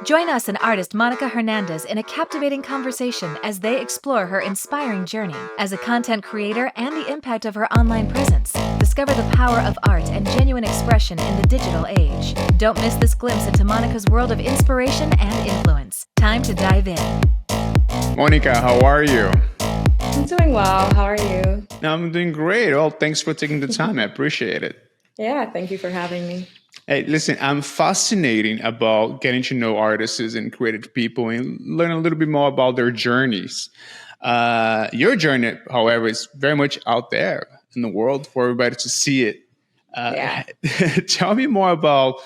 Join us and artist Monica Hernandez in a captivating conversation as they explore her inspiring journey as a content creator and the impact of her online presence. Discover the power of art and genuine expression in the digital age. Don't miss this glimpse into Monica's world of inspiration and influence. Time to dive in. Monica, how are you? I'm doing well. How are you? I'm doing great. Well, thanks for taking the time. I appreciate it. Yeah, thank you for having me. Hey, listen, I'm fascinating about getting to know artists and creative people and learn a little bit more about their journeys. Your journey, however, is very much out there in the world for everybody to see it. Yeah. Tell me more about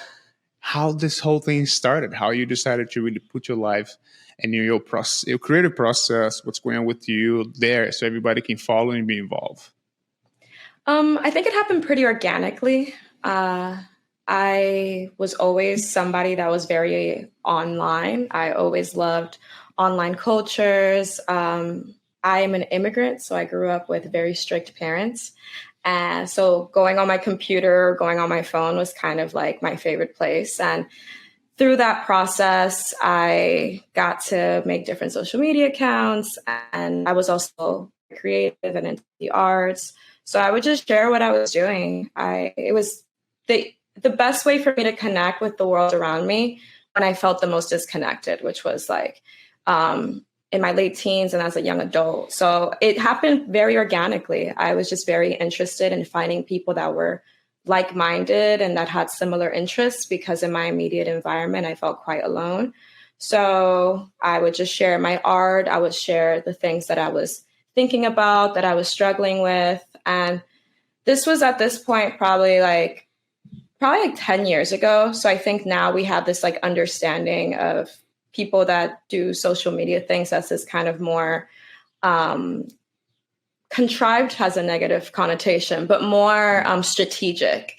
how this whole thing started, how you decided to really put your life and your process, your creative process, what's going on with you there so everybody can follow and be involved. I think it happened pretty organically. I was always somebody that was very online. I always loved online cultures. I am an immigrant, so I grew up with very strict parents. And so going on my computer, going on my phone was kind of like my favorite place. And through that process, I got to make different social media accounts, and I was also creative and into the arts. So I would just share what I was doing. It was the best way for me to connect with the world around me when I felt the most disconnected, which was like in my late teens and as a young adult. So it happened very organically. I was just very interested in finding people that were like-minded and that had similar interests, because in my immediate environment, I felt quite alone. So I would just share my art. I would share the things that I was thinking about, that I was struggling with. And this was at this point, probably like 10 years ago. So I think now we have this like understanding of people that do social media things as this kind of more contrived, has a negative connotation, but more strategic.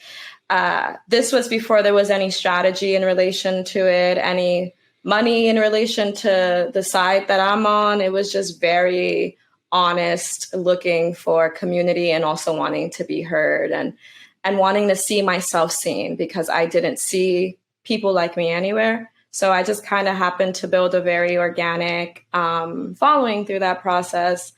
This was before there was any strategy in relation to it, any money in relation to the side that I'm on. It was just very honest, looking for community and also wanting to be heard and wanting to see myself seen, because I didn't see people like me anywhere. So I just kind of happened to build a very organic following through that process.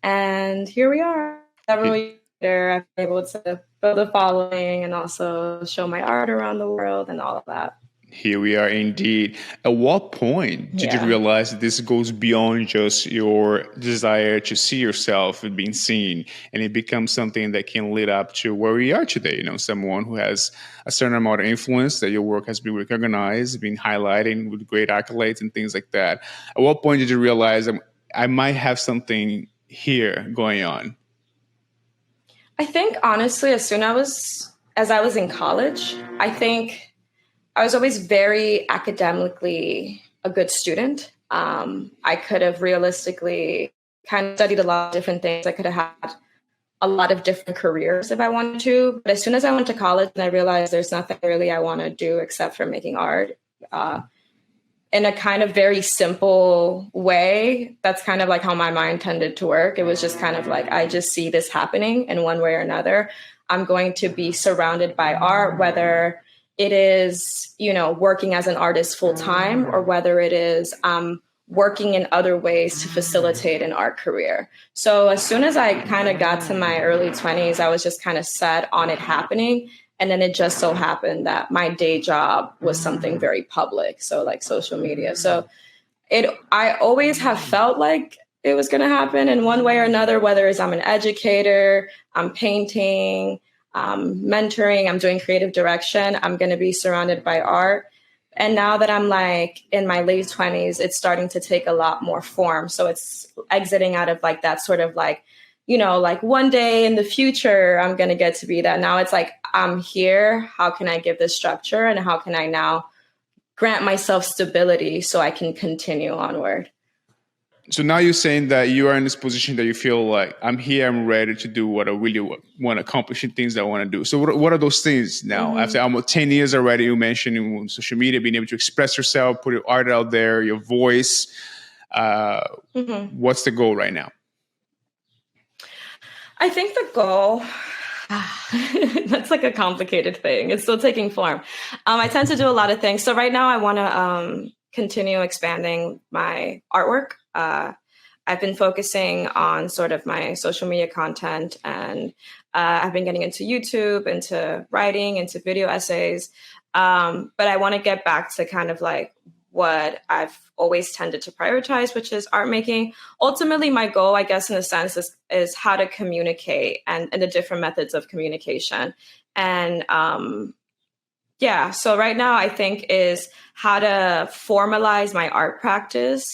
And here we are. Several years later, I've been able to build a following and also show my art around the world and all of that. Here we are indeed. At what point did you realize that this goes beyond just your desire to see yourself and being seen, and it becomes something that can lead up to where we are today? You know, someone who has a certain amount of influence, that your work has been recognized, been highlighted with great accolades and things like that. At what point did you realize I might have something here going on? I think honestly, as I was in college, I think I was always very academically a good student. I could have realistically kind of studied a lot of different things. I could have had a lot of different careers if I wanted to. But as soon as I went to college and I realized there's nothing really I want to do except for making art in a kind of very simple way, that's kind of like how my mind tended to work. It was just kind of like, I just see this happening in one way or another. I'm going to be surrounded by art, whether it is, working as an artist full time, or whether it is working in other ways to facilitate an art career. So as soon as I kind of got to my early 20s, I was just kind of set on it happening. And then it just so happened that my day job was something very public, so like social media. So I always have felt like it was going to happen in one way or another, whether it's I'm an educator, I'm painting, mentoring, I'm doing creative direction, I'm going to be surrounded by art. And now that I'm like in my late 20s, it's starting to take a lot more form. So it's exiting out of like that sort of like, like one day in the future, I'm going to get to be that. Now it's like, I'm here. How can I give this structure? And how can I now grant myself stability so I can continue onward? So now you're saying that you are in this position that you feel like, I'm here, I'm ready to do what I really want to accomplish and things that I want to do. So what are those things now? Mm-hmm. After almost 10 years already, you mentioned in social media, being able to express yourself, put your art out there, your voice. What's the goal right now? I think the goal, that's like a complicated thing. It's still taking form. I tend to do a lot of things. So right now I want to continue expanding my artwork. I've been focusing on sort of my social media content, and I've been getting into YouTube, into writing, into video essays. But I want to get back to kind of like what I've always tended to prioritize, which is art making. Ultimately, my goal, I guess, in a sense, is how to communicate and the different methods of communication. And so right now I think is how to formalize my art practice,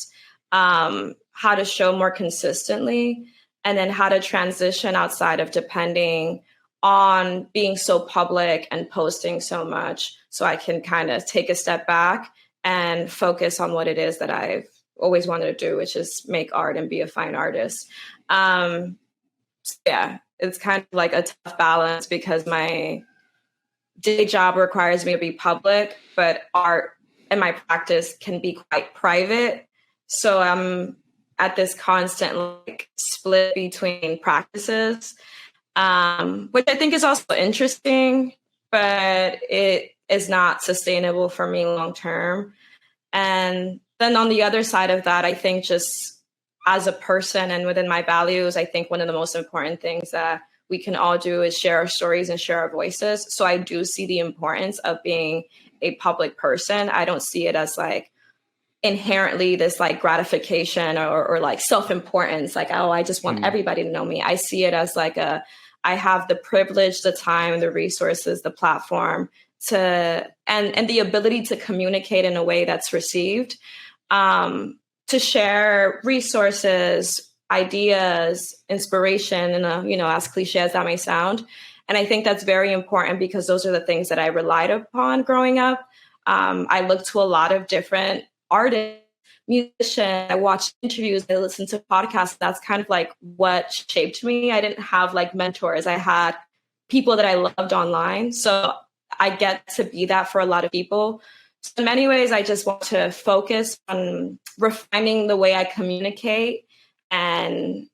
how to show more consistently, and then how to transition outside of depending on being so public and posting so much, so I can kind of take a step back and focus on what it is that I've always wanted to do, which is make art and be a fine artist. It's kind of like a tough balance because my day job requires me to be public, but art and my practice can be quite private. So I'm at this constant like split between practices, which I think is also interesting, but it is not sustainable for me long term. And then on the other side of that, I think just as a person and within my values, I think one of the most important things that we can all do is share our stories and share our voices. So I do see the importance of being a public person. I don't see it as like inherently this like gratification or like self-importance, like, oh, I just want everybody to know me. I see it as like I have the privilege, the time, the resources, the platform to, and the ability to communicate in a way that's received, to share resources, ideas, inspiration, and as cliche as that may sound. And I think that's very important because those are the things that I relied upon growing up. I looked to a lot of different artists, musicians. I watched interviews, I listened to podcasts. That's kind of like what shaped me. I didn't have like mentors. I had people that I loved online. So I get to be that for a lot of people. So in many ways, I just want to focus on refining the way I communicate and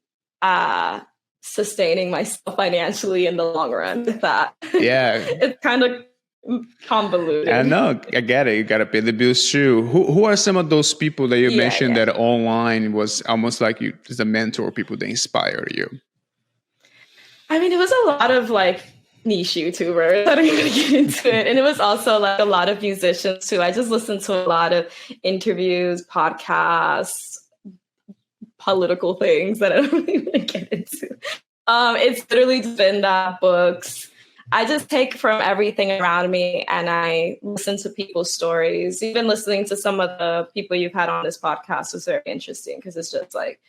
sustaining myself financially in the long run with that. Yeah. It's kind of convoluted. I know. I get it. You got to pay the bills too. Who are some of those people that you mentioned that online was almost like you as a mentor, people that inspire you? I mean, it was a lot of like niche YouTubers. I don't even get into it. And it was also like a lot of musicians too. I just listened to a lot of interviews, podcasts, political things that I don't really want to get into. It's literally just been that, books. I just take from everything around me and I listen to people's stories. Even listening to some of the people you've had on this podcast was very interesting because it's just like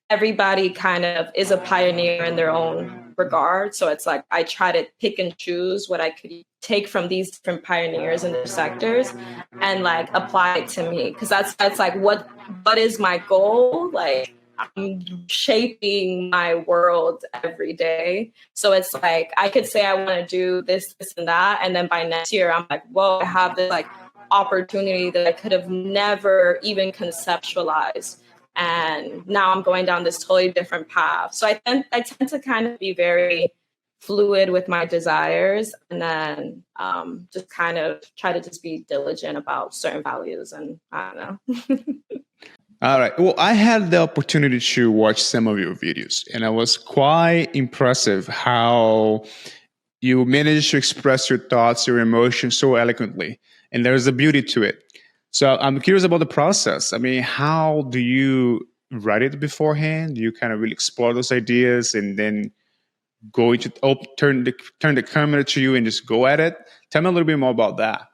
everybody kind of is a pioneer in their own regard. So it's like I try to pick and choose what I could take from these different pioneers in their sectors and like apply it to me. Because that's like what is my goal? Like I'm shaping my world every day. So it's like I could say I want to do this, and that. And then by next year, I'm like, whoa, I have this like opportunity that I could have never even conceptualized. And now I'm going down this totally different path. So I tend to kind of be very fluid with my desires and then just kind of try to just be diligent about certain values. And I don't know. All right. Well, I had the opportunity to watch some of your videos, and I was quite impressive how you managed to express your thoughts, your emotions so eloquently. And there's a beauty to it. So I'm curious about the process. I mean, how do you write it beforehand? Do you kind of really explore those ideas and then go into turn the camera to you and just go at it? Tell me a little bit more about that.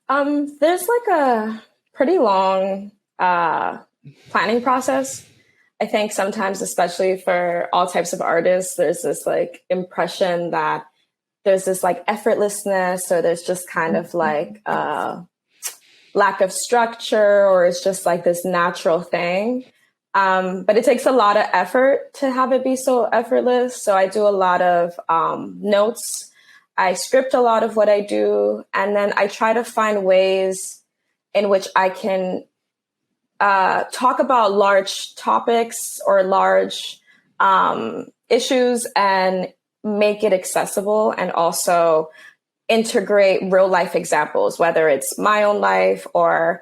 There's like a pretty long planning process. I think sometimes, especially for all types of artists, there's this like impression that there's this like effortlessness, or there's just kind of like lack of structure, or it's just like this natural thing. But it takes a lot of effort to have it be so effortless. So I do a lot of notes. I script a lot of what I do. And then I try to find ways in which I can talk about large topics or large issues and make it accessible, and also integrate real life examples, whether it's my own life or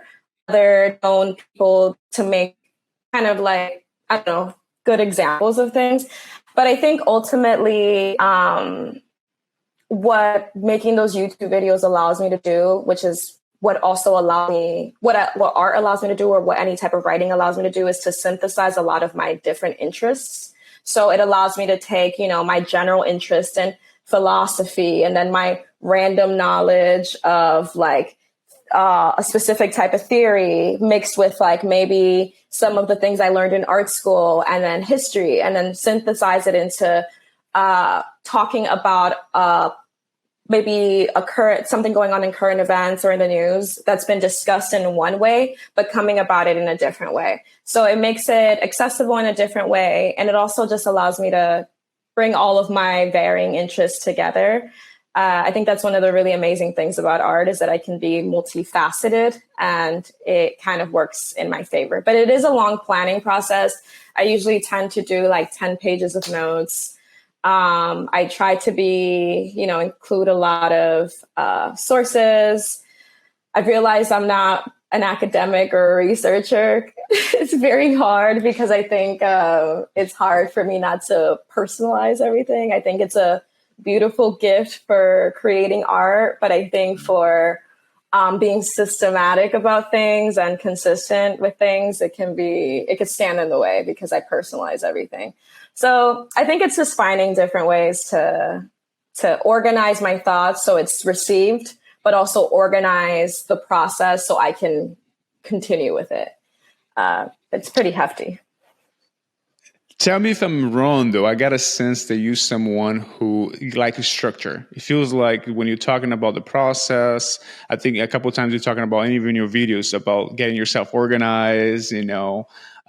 other known people to make kind of like, I don't know, good examples of things. But I think ultimately, what making those YouTube videos allows me to do, which is what also allows me, what art allows me to do, or what any type of writing allows me to do, is to synthesize a lot of my different interests. So it allows me to take, my general interest in philosophy, and then my random knowledge of like a specific type of theory mixed with like maybe some of the things I learned in art school, and then history, and then synthesize it into talking about maybe something going on in current events or in the news that's been discussed in one way, but coming about it in a different way. So it makes it accessible in a different way. And it also just allows me to bring all of my varying interests together. I think that's one of the really amazing things about art, is that I can be multifaceted, and it kind of works in my favor. But it is a long planning process. I usually tend to do like 10 pages of notes. I try to include a lot of sources. I've realized I'm not an academic or a researcher. It's very hard because I think it's hard for me not to personalize everything. I think it's a beautiful gift for creating art, but I think for being systematic about things and consistent with things, it could stand in the way because I personalize everything. So I think it's just finding different ways to organize my thoughts so it's received, but also organize the process so I can continue with it. It's pretty hefty. Tell me if I'm wrong, though. I got a sense that you're someone who likes structure. It feels like when you're talking about the process, I think a couple of times you're talking about, even in your videos, about getting yourself organized,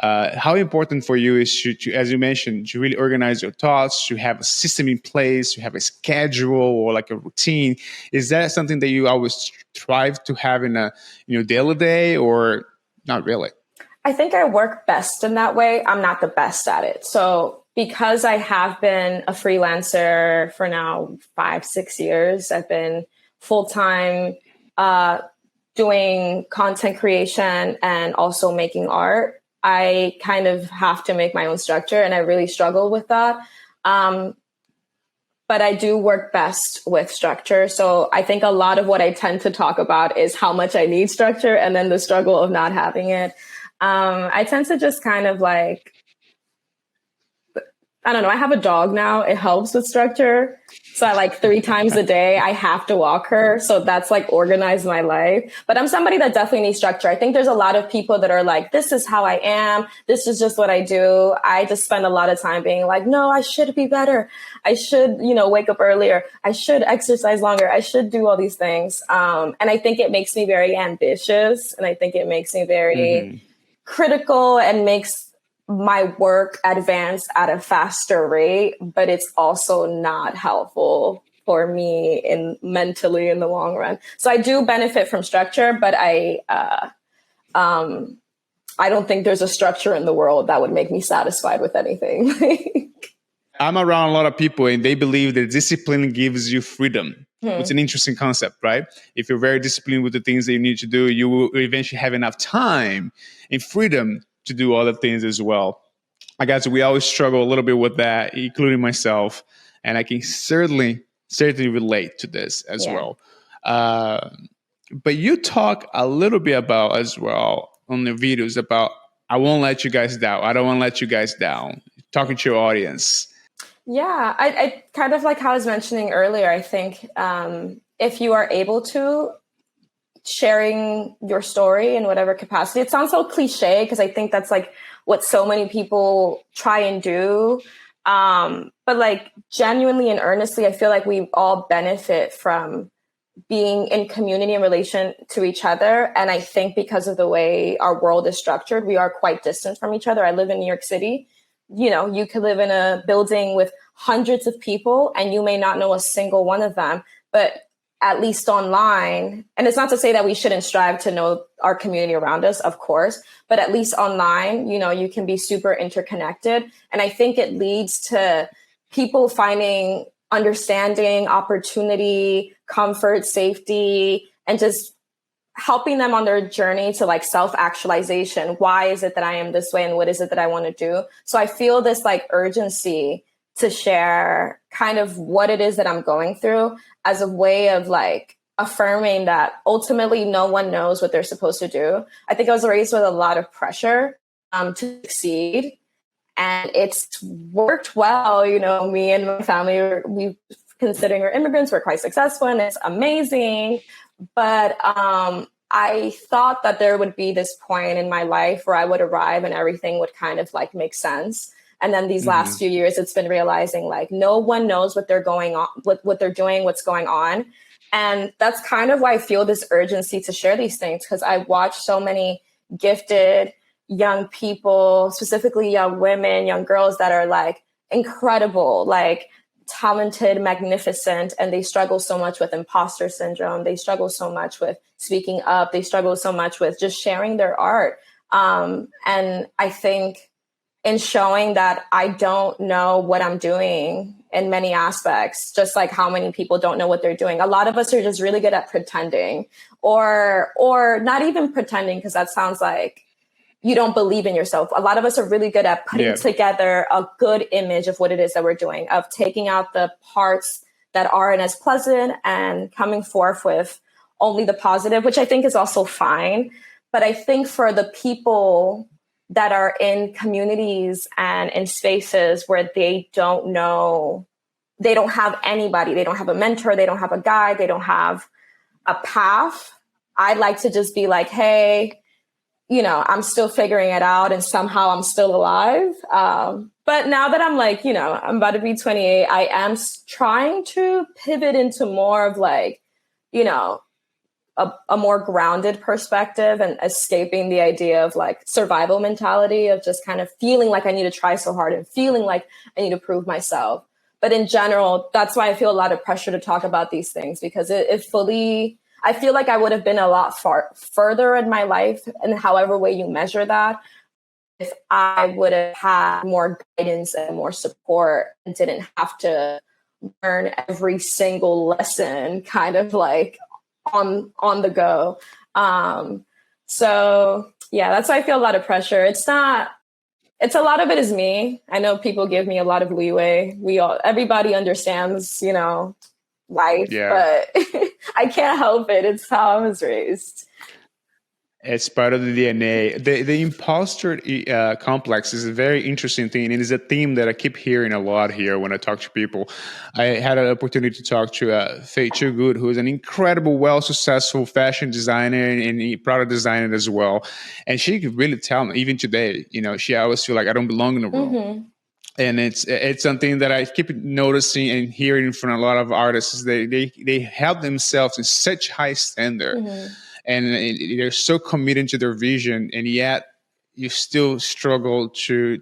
how important for you is to, as you mentioned, to really organize your thoughts, to have a system in place, to have a schedule or like a routine. Is that something that you always strive to have in a daily day, or not really? I think I work best in that way. I'm not the best at it. So because I have been a freelancer for now 5-6 years, I've been full-time doing content creation and also making art. I kind of have to make my own structure, and I really struggle with that. But I do work best with structure. So I think a lot of what I tend to talk about is how much I need structure, and then the struggle of not having it. I tend to just kind of like, I don't know, I have a dog now. It helps with structure. So I 3 times a day, I have to walk her. So that's like organized my life. But I'm somebody that definitely needs structure. I think there's a lot of people that are like, this is how I am. This is just what I do. I just spend a lot of time being like, no, I should be better. I should, wake up earlier. I should exercise longer. I should do all these things. And I think it makes me very ambitious. And I think it makes me very critical and makes my work advance at a faster rate, but it's also not helpful for me mentally in the long run. So I do benefit from structure, but I don't think there's a structure in the world that would make me satisfied with anything. I'm around a lot of people and they believe that discipline gives you freedom. It's an interesting concept, right? If you're very disciplined with the things that you need to do, you will eventually have enough time and freedom to do other things as well. I guess we always struggle a little bit with that, including myself. And I can certainly relate to this as well. But you talk a little bit about as well on the videos about, I won't let you guys down. I don't want to let you guys down. Talking to your audience. Yeah, I kind of like how I was mentioning earlier, I think if you are able to, sharing your story in whatever capacity, it sounds so cliche because I think that's like what so many people try and do. But like genuinely and earnestly, I feel like we all benefit from being in community in relation to each other. And I think because of the way our world is structured, we are quite distant from each other. I live in New York City. You could live in a building with hundreds of people and you may not know a single one of them, but at least online, and it's not to say that we shouldn't strive to know our community around us, of course, but at least online, you can be super interconnected. And I think it leads to people finding understanding, opportunity, comfort, safety, and just helping them on their journey to like self-actualization. Why is it that I am this way and what is it that I want to do? So I feel this like urgency to share kind of what it is that I'm going through as a way of like affirming that ultimately no one knows what they're supposed to do. I think I was raised with a lot of pressure to succeed, and it's worked well. You know, me and my family, we considering we're immigrants, we're quite successful and it's amazing. But I thought that there would be this point in my life where I would arrive and everything would kind of like make sense. And then these last few years, it's been realizing like no one knows what they're going on, what they're doing, what's going on. And that's kind of why I feel this urgency to share these things, because I watch so many gifted young people, specifically young women, young girls that are like incredible, like talented, magnificent, and they struggle so much with imposter syndrome. They struggle so much with speaking up. They struggle so much with just sharing their art. And I think in showing that I don't know what I'm doing in many aspects, just like how many people don't know what they're doing. A lot of us are just really good at pretending, or not even pretending, because that sounds like you don't believe in yourself. A lot of us are really good at putting together a good image of what it is that we're doing, of taking out the parts that aren't as pleasant and coming forth with only the positive, which I think is also fine. But I think for the people that are in communities and in spaces where they don't know, they don't have anybody, they don't have a mentor, they don't have a guide, they don't have a path, I'd like to just be like, hey, you know, I'm still figuring it out and somehow I'm still alive. But now that I'm like, you know, I'm about to be 28, I am trying to pivot into more of like, you know, a more grounded perspective and escaping the idea of like survival mentality of just kind of feeling like I need to try so hard and feeling like I need to prove myself. But in general, that's why I feel a lot of pressure to talk about these things, because it fully, I feel like I would have been a lot further in my life, and however way you measure that, if I would have had more guidance and more support and didn't have to learn every single lesson kind of like on the go. So yeah, that's why I feel a lot of pressure. It's a lot of it is me. I know people give me a lot of leeway. Everybody understands, you know, life, but I can't help it. It's how I was raised. It's part of the DNA. The imposter complex is a very interesting thing. It is a theme that I keep hearing a lot here when I talk to people. I had an opportunity to talk to Faye Toogood, who is an incredible, successful fashion designer and product designer as well. And she could really tell me, even today, you know, she always feel like I don't belong in the room. Mm-hmm. And it's something that I keep noticing and hearing from a lot of artists. They held themselves in such high standard. Mm-hmm. And they're so committed to their vision, and yet you still struggle to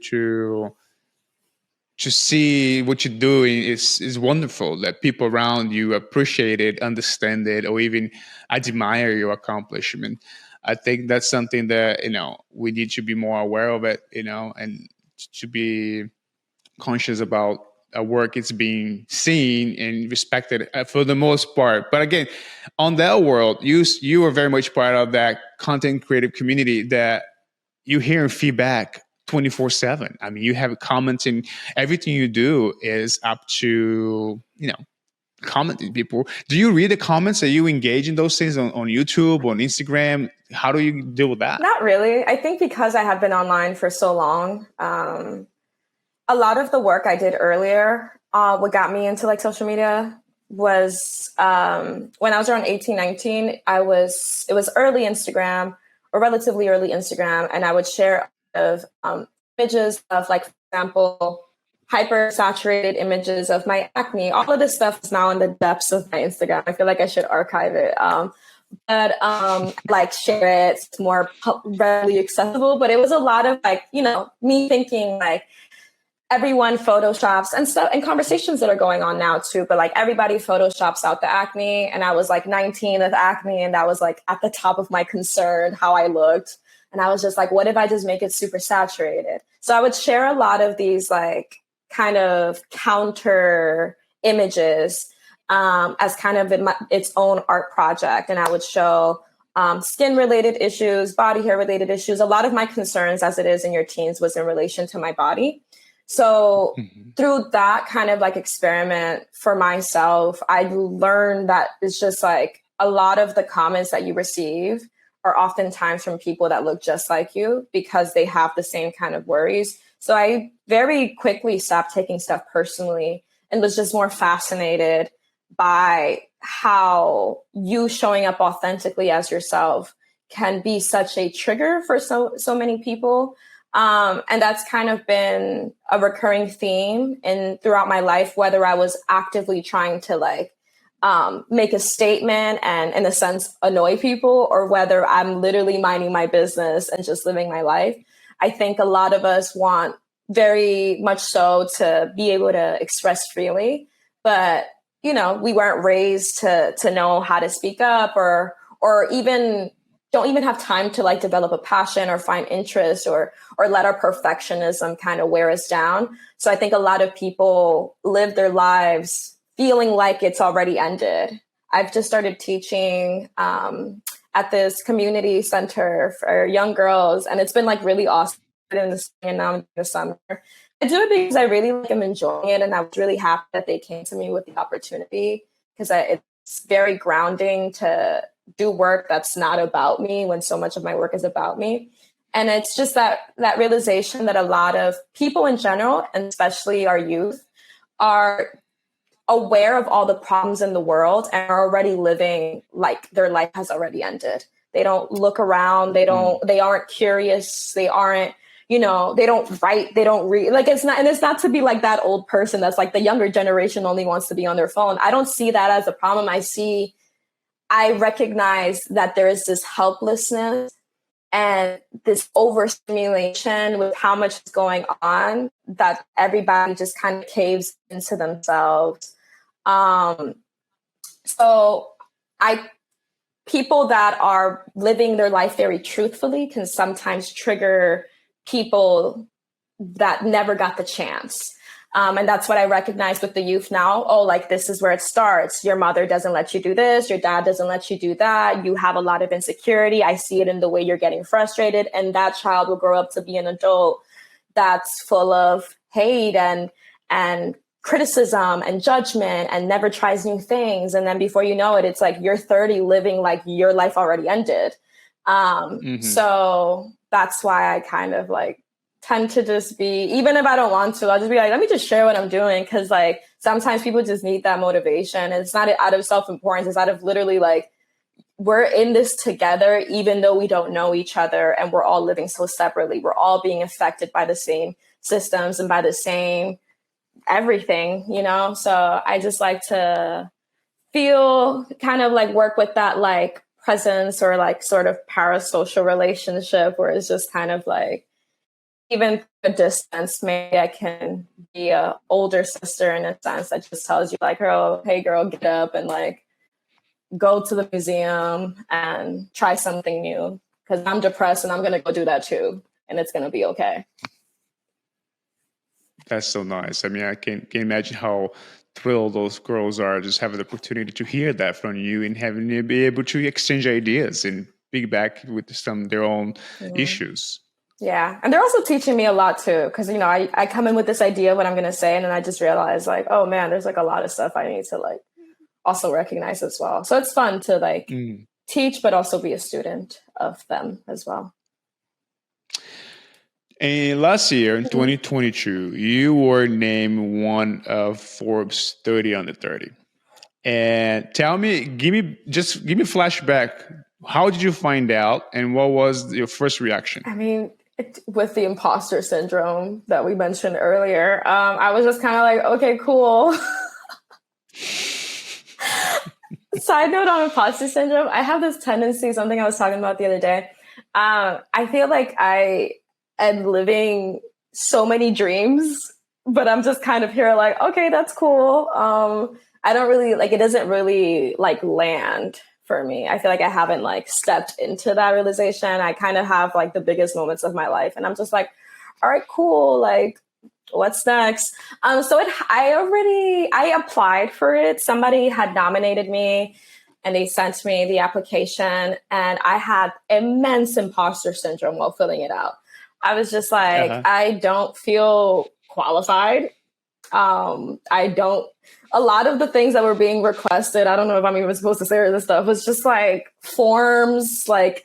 see what you're doing is wonderful, that people around you appreciate it, understand it, or even admire your accomplishment. I think that's something that, you know, we need to be more aware of it, you know, and to be conscious about a work is being seen and respected for the most part. But again, on that world, you are very much part of that content creative community that you hear feedback 24/7. I mean, you have comments, and everything you do is up to, you know, commenting people. Do you read the comments? Are you engage in those things on YouTube, on Instagram? How do you deal with that? Not really. I think because I have been online for so long, a lot of the work I did earlier, what got me into like social media was when I was around 18, 19, it was early Instagram, or relatively early Instagram. And I would share images of, like, for example, hyper saturated images of my acne. All of this stuff is now in the depths of my Instagram. I feel like I should archive it. But like share it, it's more readily accessible. But it was a lot of like, you know, me thinking like, everyone photoshops and stuff, and conversations that are going on now too, but like everybody photoshops out the acne. And I was like 19 with acne, and that was like at the top of my concern, how I looked. And I was just like, what if I just make it super saturated? So I would share a lot of these like kind of counter images as kind of its own art project. And I would show skin related issues, body hair related issues. A lot of my concerns, as it is in your teens, was in relation to my body. So through that kind of like experiment for myself, I learned that it's just like a lot of the comments that you receive are oftentimes from people that look just like you because they have the same kind of worries. So I very quickly stopped taking stuff personally and was just more fascinated by how you showing up authentically as yourself can be such a trigger for so many people. And that's kind of been a recurring theme throughout my life, whether I was actively trying to like make a statement and in a sense annoy people, or whether I'm literally minding my business and just living my life. I think a lot of us want very much so to be able to express freely, but you know, we weren't raised to know how to speak up or even don't even have time to like develop a passion or find interest or let our perfectionism kind of wear us down. So I think a lot of people live their lives feeling like it's already ended. I've just started teaching at this community center for young girls, and it's been like really awesome in the spring and now in the summer. I do it because I really like am enjoying it, and I was really happy that they came to me with the opportunity because it's very grounding to do work that's not about me when so much of my work is about me. And it's just that realization that a lot of people in general, and especially our youth, are aware of all the problems in the world and are already living like their life has already ended. They don't look around. They aren't curious. They aren't, you know, they don't write, they don't read. Like it's not to be like that old person that's like the younger generation only wants to be on their phone. I don't see that as a problem. I recognize that there is this helplessness and this overstimulation with how much is going on that everybody just kind of caves into themselves. So people that are living their life very truthfully can sometimes trigger people that never got the chance. And that's what I recognize with the youth now. Oh, like this is where it starts. Your mother doesn't let you do this. Your dad doesn't let you do that. You have a lot of insecurity. I see it in the way you're getting frustrated. And that child will grow up to be an adult that's full of hate and criticism and judgment and never tries new things. And then before you know it, it's like you're 30 living like your life already ended. So that's why I kind of like tend to just be, even if I don't want to, I'll just be like, let me just share what I'm doing. Cause like sometimes people just need that motivation. And it's not out of self-importance. It's out of literally like, we're in this together, even though we don't know each other and we're all living so separately. We're all being affected by the same systems and by the same everything, you know? So I just like to feel kind of like work with that like presence or like sort of parasocial relationship where it's just kind of like, even a distance, maybe I can be a older sister in a sense that just tells you like, oh, hey girl, get up and like go to the museum and try something new because I'm depressed and I'm going to go do that too. And it's going to be okay. That's so nice. I mean, I can imagine how thrilled those girls are just having the opportunity to hear that from you and having to be able to exchange ideas and piggyback with some of their own issues. Yeah. And they're also teaching me a lot too. Because, you know, I come in with this idea of what I'm going to say. And then I just realize like, oh man, there's like a lot of stuff I need to like also recognize as well. So it's fun to like teach, but also be a student of them as well. And last year, in 2022, you were named one of Forbes 30 under 30. And give me a flashback. How did you find out? And what was your first reaction? I mean, with the imposter syndrome that we mentioned earlier, I was just kind of like, okay, cool. Side note on imposter syndrome, I have this tendency, something I was talking about the other day. I feel like I am living so many dreams, but I'm just kind of here like, okay, that's cool. I don't really like, it doesn't really like land for me. I feel like I haven't like stepped into that realization. I kind of have like the biggest moments of my life and I'm just like, all right, cool. Like what's next? I applied for it. Somebody had nominated me and they sent me the application, and I had immense imposter syndrome while filling it out. I was just like, I don't feel qualified. I don't, a lot of the things that were being requested, I don't know if I'm even supposed to say this stuff, was just like forms, like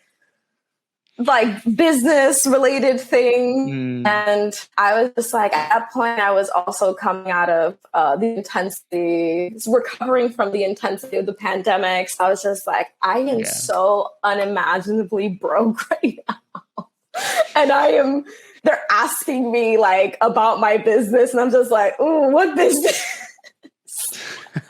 business related thing. And I was just like, at that point, I was also coming out of the intensity, recovering from the intensity of the pandemic. So I was just like, I am so unimaginably broke right now. And they're asking me like about my business. And I'm just like, ooh, what business?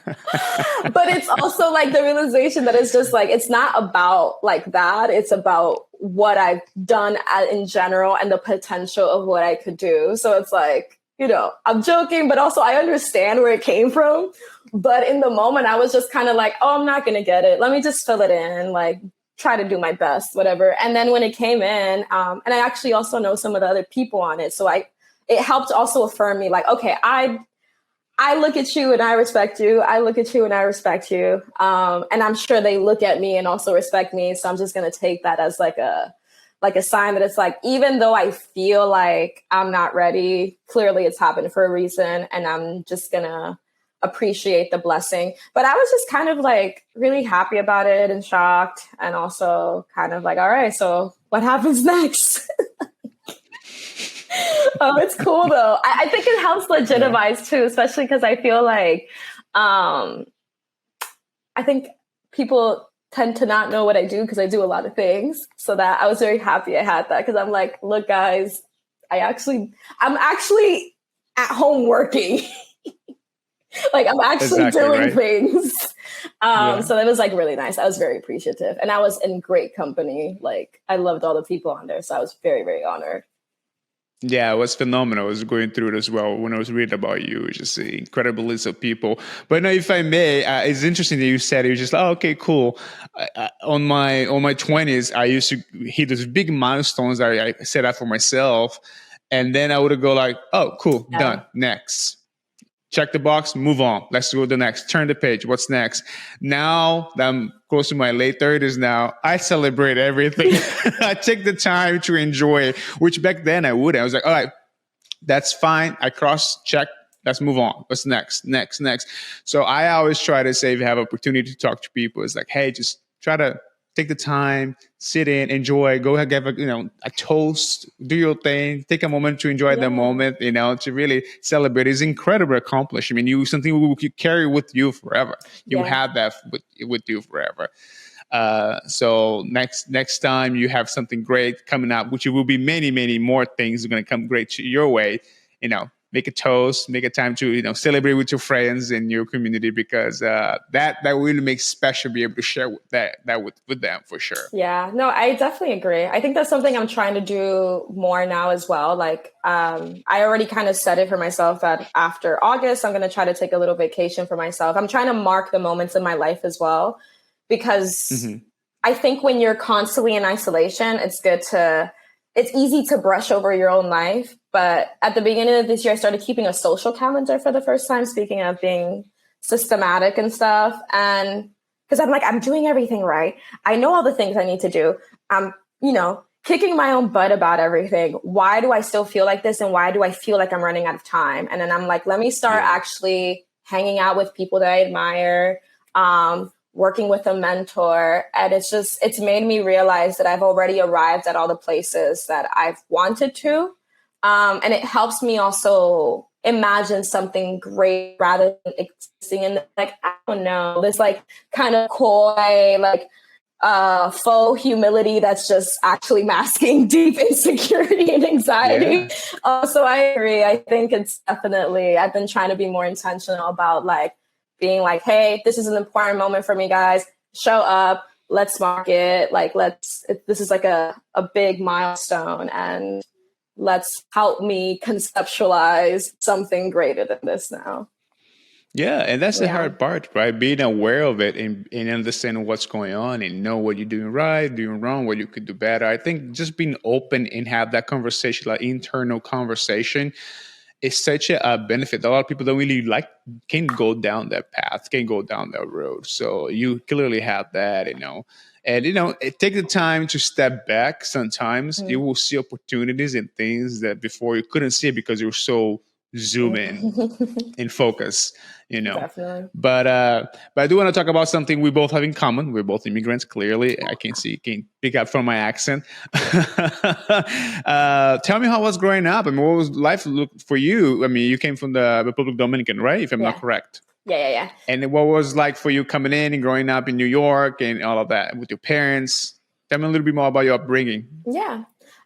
But it's also like the realization that it's just like, it's not about like that. It's about what I've done in general and the potential of what I could do. So it's like, you know, I'm joking, but also I understand where it came from. But in the moment, I was just kind of like, oh, I'm not going to get it. Let me just fill it in, like try to do my best, whatever. And then when it came in, and I actually also know some of the other people on it. So it helped also affirm me like, okay, I look at you and I respect you. I look at you and I respect you. And I'm sure they look at me and also respect me. So I'm just going to take that as like a sign that it's like, even though I feel like I'm not ready, clearly it's happened for a reason. And I'm just going to appreciate the blessing. But I was just kind of like really happy about it and shocked. And also kind of like, all right, so what happens next? It's cool though. I think it helps legitimize too, especially because I feel like I think people tend to not know what I do because I do a lot of things. So that I was very happy I had that because I'm like, look, guys, I'm actually at home working. Like I'm actually doing things. So that was like really nice. I was very appreciative and I was in great company. Like I loved all the people on there. So I was very, very honored. Yeah, it was phenomenal. I was going through it as well when I was reading about you. It's just an incredible list of people. But no, if I may, it's interesting that you said it was just, oh, okay, cool. On my 20s, I used to hit those big milestones that I set out for myself. And then I would go like, oh, cool, done, next. Check the box, move on. Let's go to the next. Turn the page. What's next? Now that I'm close to my late 30s now, I celebrate everything. I take the time to enjoy it, which back then I wouldn't. I was like, all right, that's fine. I cross-check. Let's move on. What's next? Next. So I always try to say if you have opportunity to talk to people, it's like, hey, just try to take the time, sit in, enjoy, go ahead, give a toast, do your thing, take a moment to enjoy the moment, to really celebrate. It's incredible accomplishment. Something you carry with you forever. You have that with you forever. So next time you have something great coming up, which will be many, many more things are going to come great to your way, make a toast, make a time to, celebrate with your friends in your community, because that really makes special, be able to share that with them for sure. Yeah, no, I definitely agree. I think that's something I'm trying to do more now as well. Like I already kind of set it for myself that after August, I'm going to try to take a little vacation for myself. I'm trying to mark the moments in my life as well, because I think when you're constantly in isolation, it's easy to brush over your own life. But at the beginning of this year, I started keeping a social calendar for the first time, speaking of being systematic and stuff. And because I'm like, I'm doing everything right. I know all the things I need to do. I'm, kicking my own butt about everything. Why do I still feel like this? And why do I feel like I'm running out of time? And then I'm like, let me start actually hanging out with people that I admire, working with a mentor. And it's made me realize that I've already arrived at all the places that I've wanted to. And it helps me also imagine something great rather than existing in I don't know, this kind of coy, faux humility that's just actually masking deep insecurity and anxiety. So I agree. I think it's definitely, I've been trying to be more intentional about being like, hey, this is an important moment for me, guys. Show up. Let's mark it. This is a big milestone, and let's help me conceptualize something greater than this now. Yeah, and that's the hard part, right? Being aware of it and understanding what's going on and know what you're doing right, doing wrong, what you could do better. I think just being open and have that conversation, internal conversation, is such a benefit. A lot of people don't really can go down that path, can go down that road. So you clearly have that, and take the time to step back. Sometimes you will see opportunities and things that before you couldn't see because you were so zoom in focus, Definitely. But I do want to talk about something we both have in common. We're both immigrants. Clearly, I can pick up from my accent. Tell me how it was growing up. I mean, what was life look for you? I mean, you came from the Republic Dominican, right? If I'm not correct. Yeah. And what was like for you coming in and growing up in New York and all of that with your parents? Tell me a little bit more about your upbringing. Yeah.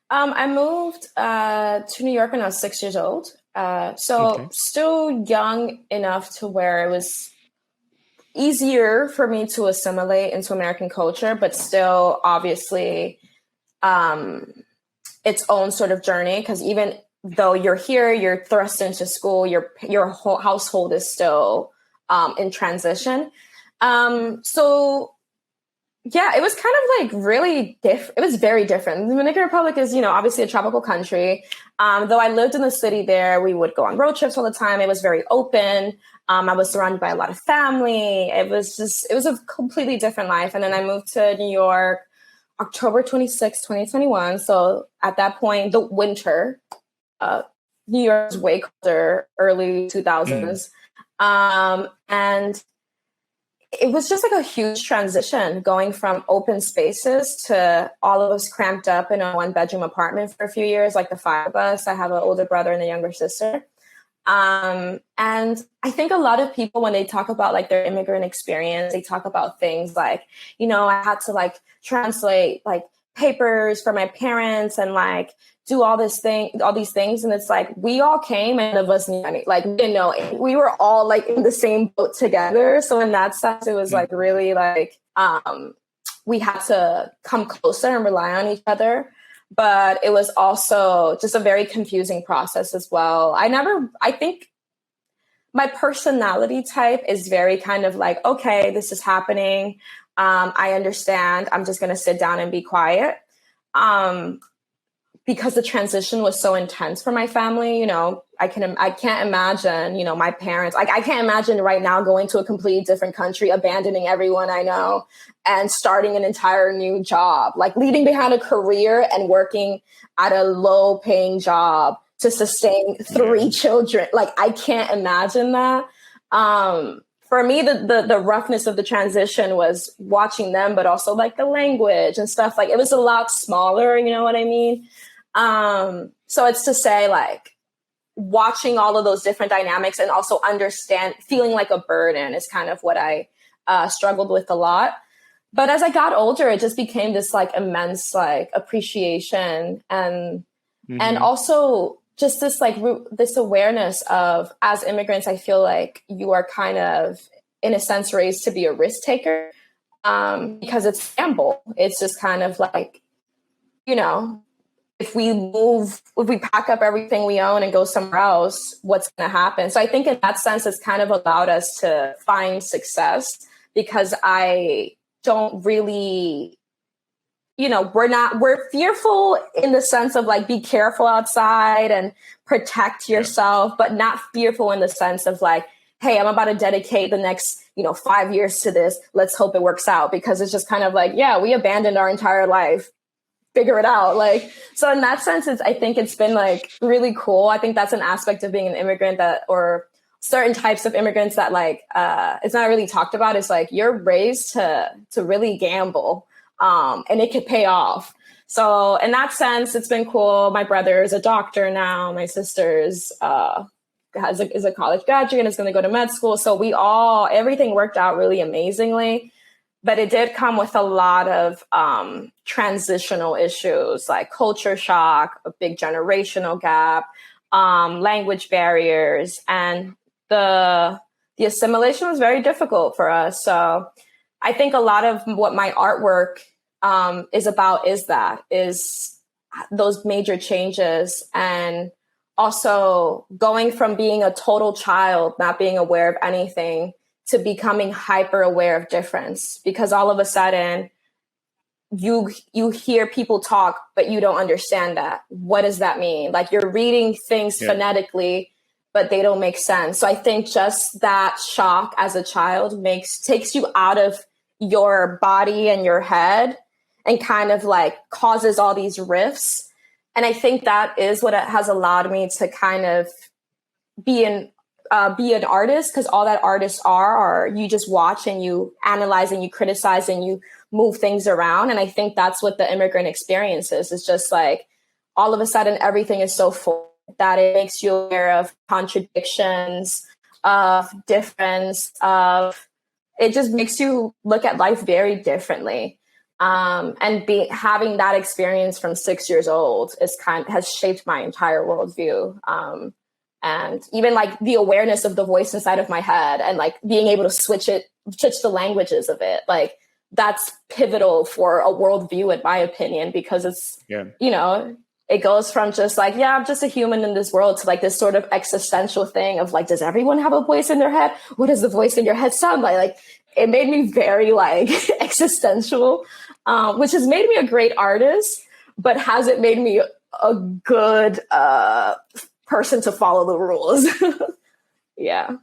I moved to New York when I was 6 years old. Still young enough to where it was easier for me to assimilate into American culture, but still obviously its own sort of journey. Because even though you're here, you're thrust into school, your whole household is still in transition. Yeah, it was kind of like really different. It was very different. The Dominican Republic is, obviously a tropical country. Though I lived in the city there, we would go on road trips all the time. It was very open. I was surrounded by a lot of family. It was a completely different life. And then I moved to New York, October 26, 2021. So at that point, the winter, New York was way colder, early 2000s. And it was just like a huge transition going from open spaces to all of us cramped up in a 1-bedroom apartment for a few years, like the 5 of us. I have an older brother and a younger sister. And I think a lot of people, when they talk about like their immigrant experience, they talk about things like, I had to like translate like papers for my parents and like do all these things. And it's like, we all came and none of us knew any, like, we were all like in the same boat together. So in that sense, it was like really like, we had to come closer and rely on each other. But it was also just a very confusing process as well. I think my personality type is very kind of like, okay, this is happening. I understand. I'm just going to sit down and be quiet. Because the transition was so intense for my family, I can't imagine, my parents, I can't imagine right now going to a completely different country, abandoning everyone I know and starting an entire new job, like leaving behind a career and working at a low paying job to sustain 3 children. Like, I can't imagine that. For me, the roughness of the transition was watching them, but also like the language and stuff. Like, it was a lot smaller, you know what I mean? So it's to say, like, watching all of those different dynamics and also feeling like a burden is kind of what I struggled with a lot. But as I got older, it just became this like immense like appreciation and also just this like this awareness of, as immigrants, I feel like you are kind of in a sense raised to be a risk taker because it's gamble. It's just kind of like, if we pack up everything we own and go somewhere else, what's going to happen? So I think in that sense, it's kind of allowed us to find success because I don't really, we're fearful in the sense of like, be careful outside and protect yourself, but not fearful in the sense of like, hey, I'm about to dedicate the next, 5 years to this. Let's hope it works out, because it's just kind of like, yeah, we abandoned our entire life. Figure it out. Like, so in that sense, I think it's been like really cool. I think that's an aspect of being an immigrant or certain types of immigrants that like, it's not really talked about. It's like, you're raised to really gamble, and it could pay off. So in that sense, it's been cool. My brother is a doctor now. My sister's, is a college graduate and is going to go to med school. So everything worked out really amazingly. But it did come with a lot of transitional issues like culture shock, a big generational gap, language barriers, and the assimilation was very difficult for us. So I think a lot of what my artwork is about is those major changes, and also going from being a total child, not being aware of anything, to becoming hyper aware of difference, because all of a sudden you hear people talk, but you don't understand that. What does that mean? Like, you're reading things phonetically, but they don't make sense. So I think just that shock as a child takes you out of your body and your head and kind of like causes all these rifts. And I think that is what it has allowed me to kind of be an artist, because all that artists are you just watch and you analyze and you criticize and you move things around. And I think that's what the immigrant experience is. It's just like all of a sudden everything is so full that it makes you aware of contradictions, of difference, of it just makes you look at life very differently. And having that experience from 6 years old has shaped my entire worldview. And even like the awareness of the voice inside of my head and like being able to switch the languages of it, like that's pivotal for a worldview, in my opinion, because it's, it goes from just like, I'm just a human in this world to like this sort of existential thing of like, does everyone have a voice in their head? What does the voice in your head sound like? Like, it made me very like existential, which has made me a great artist, but hasn't made me a good person to follow the rules. Yeah.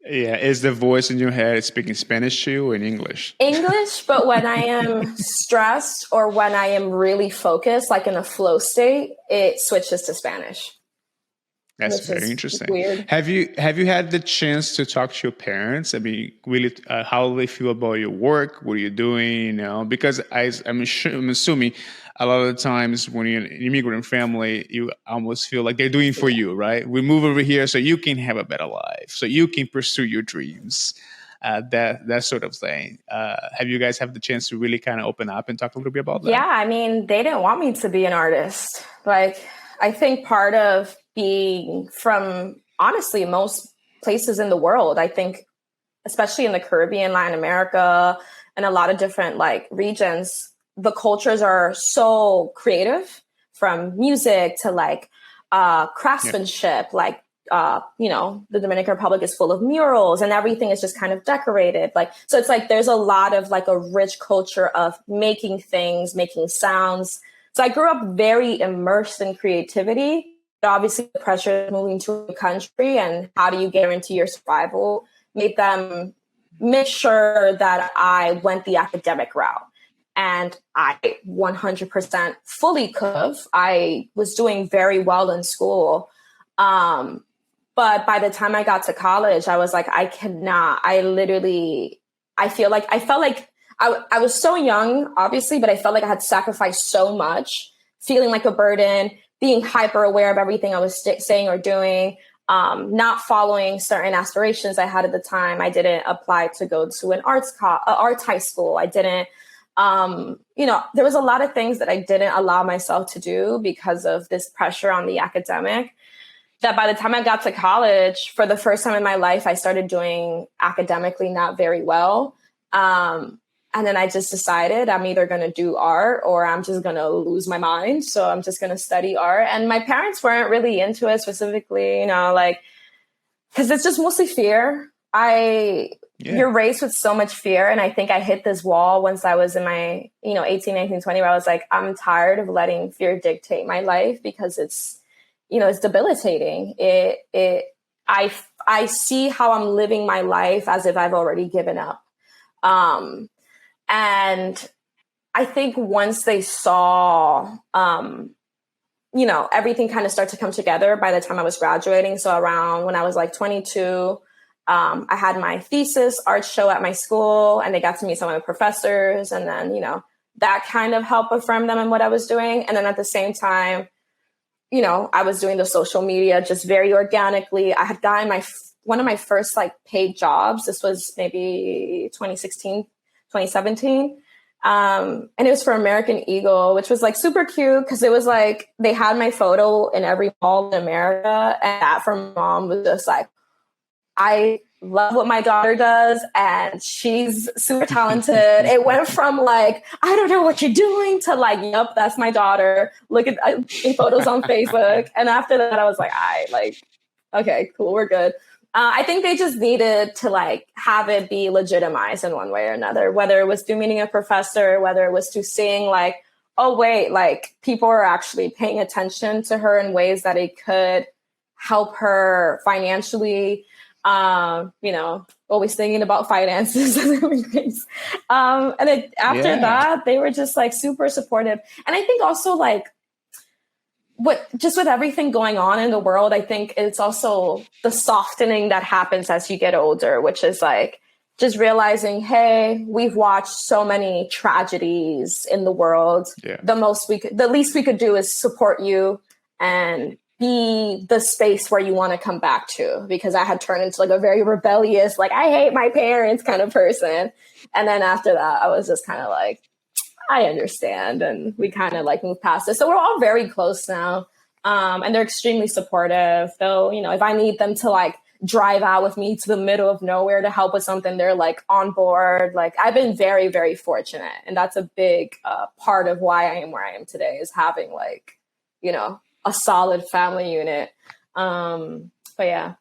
Is the voice in your head speaking Spanish to you or in English? English, but when I am stressed or when I am really focused, like in a flow state, it switches to Spanish. That's very interesting. Weird. Have you had the chance to talk to your parents? I mean, really, how they feel about your work? What are you doing? Because I'm assuming a lot of the times when you're an immigrant family, you almost feel like they're doing for you, right? We move over here so you can have a better life, so you can pursue your dreams, that sort of thing. Have you guys had the chance to really kind of open up and talk a little bit about that? Yeah, I mean, they didn't want me to be an artist. Like, I think part of being from, honestly, most places in the world, I think, especially in the Caribbean, Latin America, and a lot of different like regions, the cultures are so creative, from music to like craftsmanship. Like, the Dominican Republic is full of murals and everything is just kind of decorated. Like, so it's like, there's a lot of like a rich culture of making things, making sounds. So I grew up very immersed in creativity. But obviously, the pressure of moving to a country and how do you guarantee your survival made them make sure that I went the academic route. And I 100% fully could have. I was doing very well in school. But by the time I got to college, I was like, I cannot. I felt like I was so young, obviously, but I felt like I had sacrificed so much, feeling like a burden, being hyper aware of everything I was saying or doing, not following certain aspirations I had at the time. I didn't apply to go to an arts high school. I didn't, there was a lot of things that I didn't allow myself to do because of this pressure on the academic, that by the time I got to college, for the first time in my life, I started doing academically not very well. And then I just decided I'm either going to do art or I'm just going to lose my mind. So I'm just going to study art. And my parents weren't really into it specifically, because it's just mostly fear. You're raised with so much fear. And I think I hit this wall once I was in my, 18, 19, 20, where I was like, I'm tired of letting fear dictate my life because it's debilitating. I see how I'm living my life as if I've already given up. And I think once they saw, everything kind of start to come together by the time I was graduating. So around when I was like 22, I had my thesis art show at my school and they got to meet some of the professors. And then, that kind of helped affirm them in what I was doing. And then at the same time, I was doing the social media just very organically. I had gotten one of my first like paid jobs. This was maybe 2016. 2017. And it was for American Eagle, which was like super cute because it was like they had my photo in every mall in America. And that from mom was just like, I love what my daughter does and she's super talented. It went from like, I don't know what you're doing to like, yep, that's my daughter. Look at photos on Facebook. And after that, I was like, okay, cool, we're good. I think they just needed to like have it be legitimized in one way or another, whether it was through meeting a professor, whether it was through seeing like, oh wait, like people are actually paying attention to her in ways that it could help her financially, always thinking about finances as immigrants. And then after that, they were just like super supportive. And I think also like with everything going on in the world, I think it's also the softening that happens as you get older, which is like just realizing, hey, we've watched so many tragedies in the world. Yeah. The least we could do is support you and be the space where you want to come back to, because I had turned into like a very rebellious, like, I hate my parents kind of person. And then after that, I was just kind of like, I understand. And we kind of like moved past it. So we're all very close now. And they're extremely supportive. Though, if I need them to like drive out with me to the middle of nowhere to help with something, they're like on board. Like, I've been very, very fortunate. And that's a big part of why I am where I am today, is having like, a solid family unit. But yeah,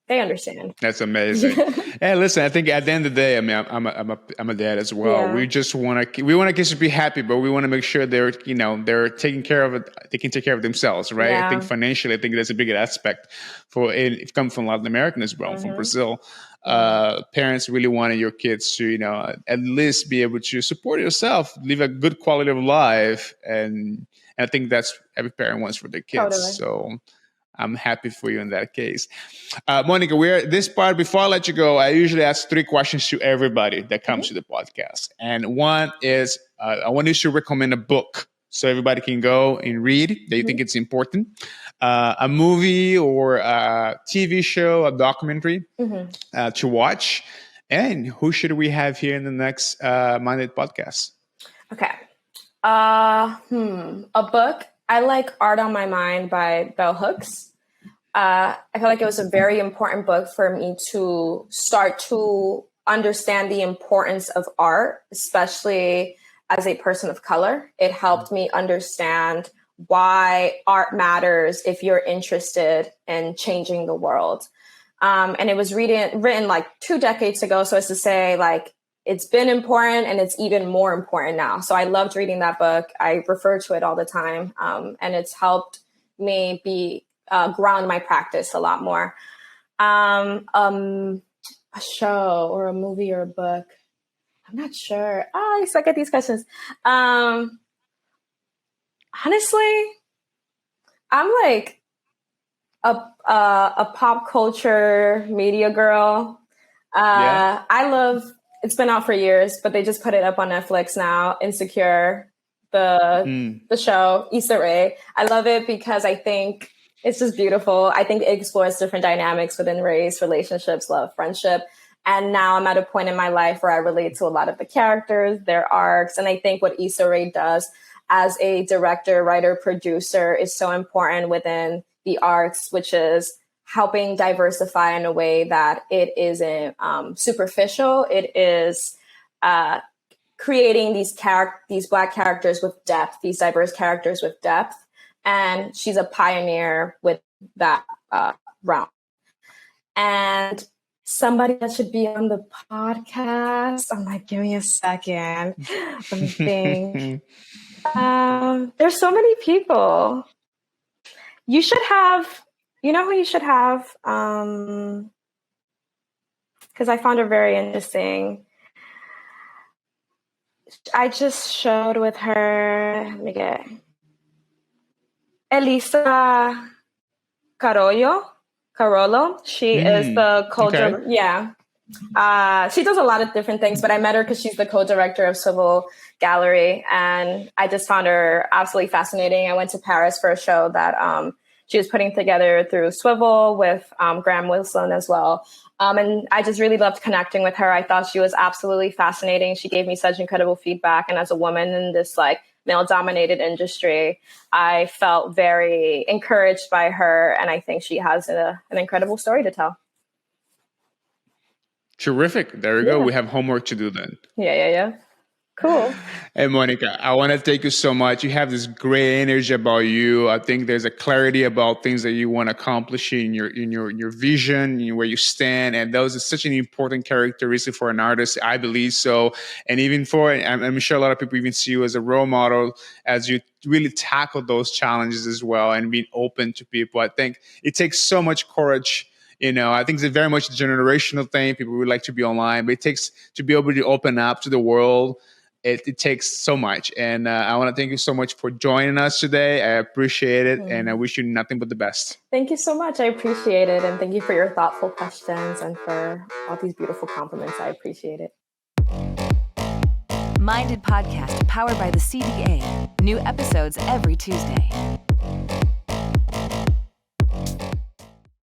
they understand. That's amazing. Hey, listen, I think at the end of the day, I mean, I'm a dad as well. Yeah. We just want kids to be happy, but we want to make sure they're taking care of it. They can take care of themselves, right? Yeah. I think financially, I think that's a big aspect for it. If you come from Latin American as well, from Brazil, parents really wanted your kids to, at least be able to support yourself, live a good quality of life. And I think that's every parent wants for their kids. Totally. So I'm happy for you in that case. Monica, this part, before I let you go, I usually ask 3 questions to everybody that comes to the podcast. And one is, I want you to recommend a book so everybody can go and read that you think it's important. A movie or a TV show, a documentary to watch. And who should we have here in the next Monday podcast? Okay. A book. I like Art on My Mind by Bell Hooks. I feel like it was a very important book for me to start to understand the importance of art, especially as a person of color. It helped me understand why art matters if you're interested in changing the world. And it was written like 2 decades ago. So as to say, like, it's been important and it's even more important now. So I loved reading that book. I refer to it all the time. And it's helped me ground my practice a lot more. A show or a movie or a book. I'm not sure. I suck at these questions. Honestly, I'm like a pop culture media girl. I love, it's been out for years, but they just put it up on Netflix now. Insecure, the show, Issa Rae. I love it because I think it's just beautiful. I think it explores different dynamics within race, relationships, love, friendship. And now I'm at a point in my life where I relate to a lot of the characters, their arcs. And I think what Issa Rae does as a director, writer, producer is so important within the arts, which is helping diversify in a way that it isn't superficial. It is creating these Black characters with depth, these diverse characters with depth. And she's a pioneer with that realm. And somebody that should be on the podcast, I'm like, give me a second. Let me think. There's so many people. You should have, you know who you should have? Because I found her very interesting. I just showed with her, let me get Elisa Carollo. She is the co-director. Okay. Yeah. She does a lot of different things, but I met her because she's the co-director of Swivel Gallery. And I just found her absolutely fascinating. I went to Paris for a show that she was putting together through Swivel with Graham Wilson as well. And I just really loved connecting with her. I thought she was absolutely fascinating. She gave me such incredible feedback. And as a woman in this like male-dominated industry, I felt very encouraged by her. And I think she has an incredible story to tell. Terrific. There we go. We have homework to do then. Yeah. Cool. Hey, Monica, I want to thank you so much. You have this great energy about you. I think there's a clarity about things that you want to accomplish in your vision, where you stand, and those is such an important characteristic for an artist. I believe so, and even I'm sure a lot of people even see you as a role model as you really tackle those challenges as well and being open to people. I think it takes so much courage. I think it's very much a generational thing. People would like to be online, but it takes to be able to open up to the world. It takes so much. And I want to thank you so much for joining us today. I appreciate it. And I wish you nothing but the best. Thank you so much. I appreciate it. And thank you for your thoughtful questions and for all these beautiful compliments. I appreciate it. Minded Podcast, powered by the CDA. New episodes every Tuesday.